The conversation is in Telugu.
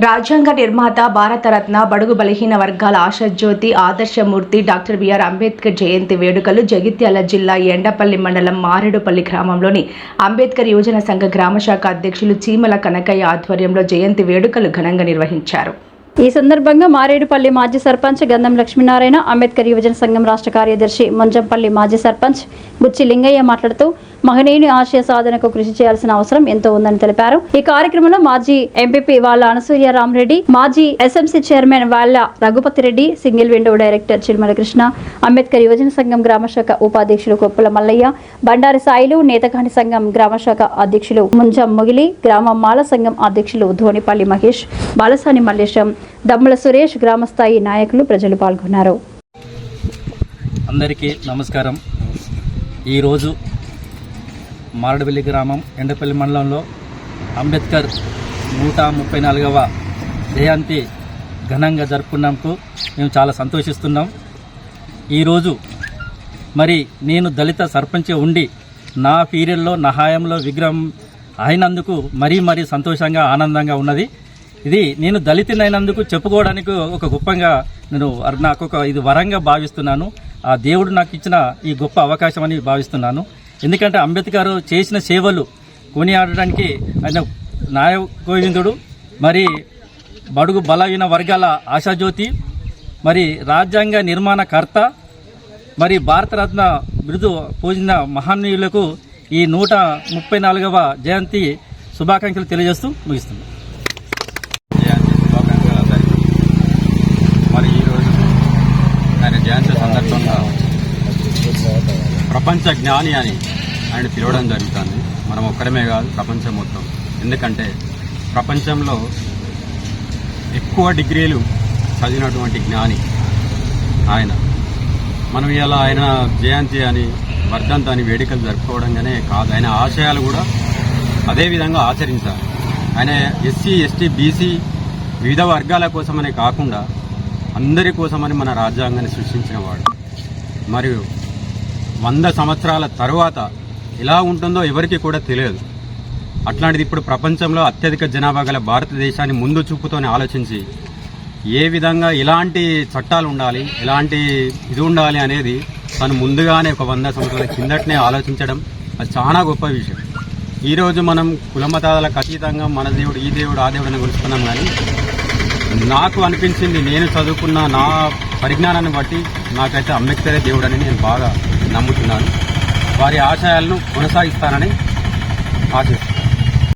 రాజ్యాంగ నిర్మాత, భారతరత్న, బడుగు బలహీన వర్గాల ఆశాజ్యోతి, ఆదర్శమూర్తి డాక్టర్ బిఆర్ అంబేద్కర్ జయంతి వేడుకలు జగిత్యాల జిల్లా ఎండపల్లి మండలం మారేడుపల్లి గ్రామంలోని అంబేద్కర్ యువజన సంఘ గ్రామశాఖ అధ్యక్షులు చీమల కనకయ్య ఆధ్వర్యంలో జయంతి వేడుకలు ఘనంగా నిర్వహించారు. ఈ సందర్భంగా మారేడుపల్లి మాజీ సర్పంచ్ గంధం లక్ష్మీనారాయణ, అంబేద్కర్ యువజన సంఘం రాష్ట్ర కార్యదర్శి మంజంపల్లి మాజీ సర్పంచ్ బుచ్చి లింగయ్య మాట్లాడుతూ మహనీయుని ఆశయ సాధనకు కృషి చేయాల్సిన అవసరం ఎంతో ఉందని తెలిపారు. ఈ కార్యక్రమంలో మాజీ ఎంపీపీ వాళ్ళ అనసూయ రామరెడ్డి, మాజీ ఎస్ఎంసీ చైర్మన్ వాళ్ళ Raghupathi Reddy, single window director Chilmala Krishna, Ambedkar యువజన సంఘం గ్రామశాఖ ఉపాధ్యక్షులు కొప్పుల మల్లయ్య, బండారి సాయిలు, నేతకాని సంఘం గ్రామశాఖ అధ్యక్షులు ముంజం మొగిలి, గ్రామ మాల సంఘం అధ్యక్షులు ధోనిపల్లి మహేష్, బాలసాని మల్లేశం, దమ్మల సురేష్, గ్రామస్థాయి నాయకులు, ప్రజలు పాల్గొన్నారు. అందరికీ నమస్కారం. ఈరోజు మారేడుపల్లి గ్రామం ఎండపల్లి మండలంలో అంబేద్కర్ 134వ జయంతి ఘనంగా జరుపుకున్నందుకు మేము చాలా సంతోషిస్తున్నాం. ఈరోజు మరి నేను దళిత సర్పంచ్ ఉండి నా పీరియడ్లో నా హయాంలో విగ్రహం అయినందుకు మరీ సంతోషంగా ఆనందంగా ఉన్నది. ఇది నేను దళితునైనందుకు చెప్పుకోవడానికి ఒక గొప్పగా నాకు ఇది వరంగా భావిస్తున్నాను. ఆ దేవుడు నాకు ఇచ్చిన ఈ గొప్ప అవకాశం అని భావిస్తున్నాను. ఎందుకంటే అంబేద్కర్ చేసిన సేవలు కొనియాడడానికి ఆయన న్యాయ గోవిందుడు, మరి బడుగు బలహీన వర్గాల ఆశాజ్యోతి, మరి రాజ్యాంగ నిర్మాణకర్త, మరి భారతరత్న బిరుదు పూజిన మహనీయులకు ఈ 134వ జయంతి శుభాకాంక్షలు తెలియజేస్తూ ముగిస్తున్నాను. మరి ఈరోజు ఆయన జయంతి సందర్భంగా ప్రపంచ జ్ఞాని అని ఆయన పిలవడం జరుగుతుంది. మనం ఒక్కడమే కాదు, ప్రపంచం మొత్తం. ఎందుకంటే ప్రపంచంలో ఎక్కువ డిగ్రీలు చదివినటువంటి జ్ఞాని ఆయన. మనం ఇలా ఆయన జయంతి అని వర్ధంతి అని వేడుకలు జరుపుకోవడంగానే కాదు, ఆయన ఆశయాలు కూడా అదే విధంగా ఆచరించాలి. ఆయన ఎస్సీ, ఎస్టీ, బీసీ వివిధ వర్గాల కోసమనే కాకుండా అందరి కోసమని మన రాజ్యాంగాన్ని సృష్టించిన వాడు. మరియు 100 సంవత్సరాల తరువాత ఎలా ఉంటుందో ఎవరికి కూడా తెలియదు. అట్లాంటిది ఇప్పుడు ప్రపంచంలో అత్యధిక జనాభా గల భారతదేశాన్ని ముందు చూపుతోనే ఆలోచించి ఏ విధంగా ఎలాంటి చట్టాలు ఉండాలి, ఎలాంటి ఇది ఉండాలి అనేది తను ముందుగానే ఒక 100 సంవత్సరాల కిందటనే ఆలోచించడం అది చాలా గొప్ప విషయం. ఈరోజు మనం కులమతాలకు అతీతంగా మన దేవుడు, ఈ దేవుడు, ఆ దేవుడు అని కొలుస్తున్నాం. కానీ నాకు అనిపించింది, నేను చదువుకున్న నా పరిజ్ఞానాన్ని బట్టి నాకైతే అంబేద్కరే దేవుడని నేను బాగా నమ్ముతున్నాను. వారి ఆశయాలను కొనసాగిస్తానని ఆశిస్తున్నాను.